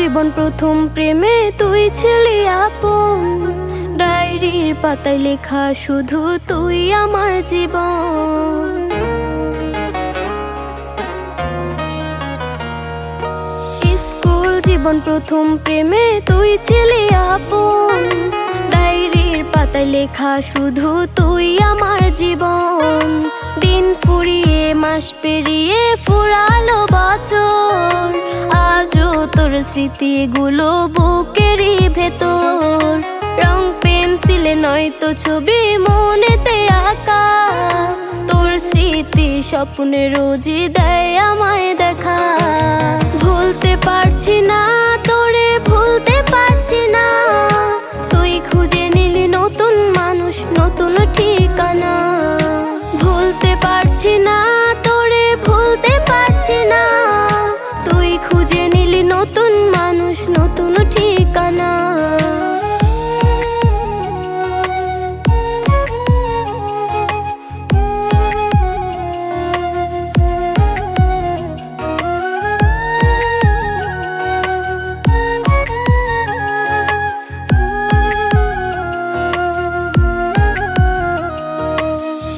জীবন প্রথম প্রেমে তুই ছিলি আপন, ডায়েরির পাতায় লেখা শুধু তুই আমার জীবন। স্কুল জীবন প্রথম প্রেমে তুই ছিলি আপন, ডায়েরির পাতায় লেখা শুধু তুই আমার জীবন। দিন ফুরিয়ে মাস পেরিয়ে ফুরালো বছর, আজও তোর স্মৃতিগুলো বুকেরই ভেতর। রং পেন্সিলে নয়তো ছবি মনেতে আঁকা, তোর স্মৃতি স্বপ্নে রোজই দেয় আমায় দেখা। ভুলতে পারছি না তোরে, ভুলতে পারছি না, তুই খুঁজে নিলি নতুন মানুষ, নতুন ঠিকানা। ভুলতে পারছি না তোরে, ভুলতে পারছি না, তুই খুঁজে নিলি নতুন মানুষ, নতুন ঠিকানা।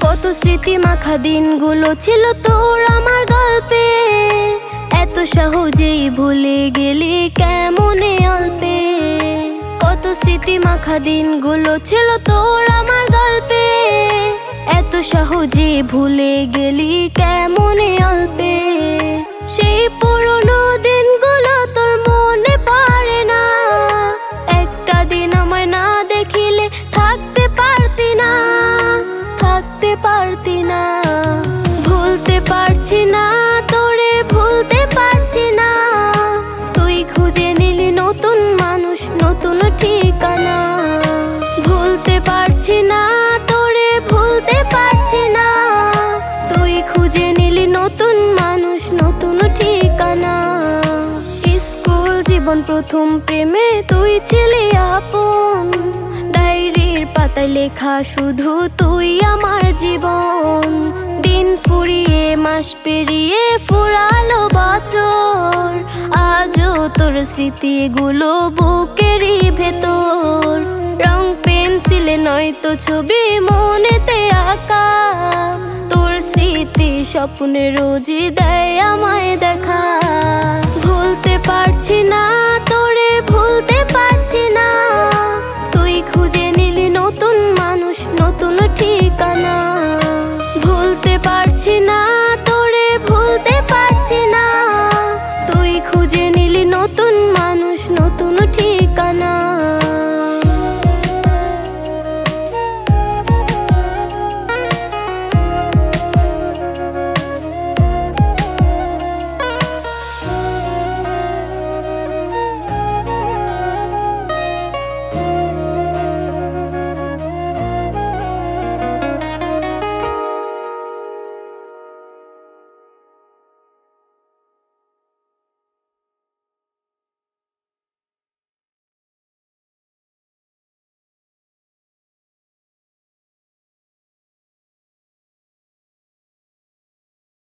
কত স্মৃতি মাখা দিনগুলো ছিল তোর আমার গল্পে, এত সহজেই ভুলে গেলি কেমনে অল্পে। কত স্মৃতি মাখা দিনগুলো ছিল তোর আমার গল্পে, এত সহজে ভুলে গেলি কেমনে অল্পে। সেই পুরনো দিনগুলো তোর মনে পড়ে না, একটা দিন আমায় না দেখিলে থাকতে পারতি না, থাকতে পারতি না। ভুলতে পারছি না তোরে, ভুলতে পারছি না, তুই খুঁজে নিলি নতুন মানুষ, নতুন ঠিকানা। ভুলতে পারছি না তোরে, ভুলতে পারছি না, তুই খুঁজে নিলি নতুন মানুষ, নতুন ঠিকানা। স্কুল জীবন প্রথম প্রেমে তুই ছিলি আপন, ডায়েরির পাতায় লেখা শুধু তুই আমার জীবন। দিন ফুরিয়ে মাস পেরিয়ে ফুরালো বছর, আজও তোর স্মৃতিগুলো বুকেরই ভেতর। রং পেন্সিলে নয়তো ছবি মনেতে আঁকা, তোর স্মৃতি স্বপ্নে রোজই দেয় আমায় দেখা। ভুলতে পারছি না তোরে, ভুলতে পারছি না, তুই খুঁজে নিলি নতুন মানুষ, নতুন ঠিকানা। ভুলতে পারছি না তোরে, ভুলতে পারছি না, তুই খুঁজে নিলি নতুন মানুষ, নতুন ঠিকানা।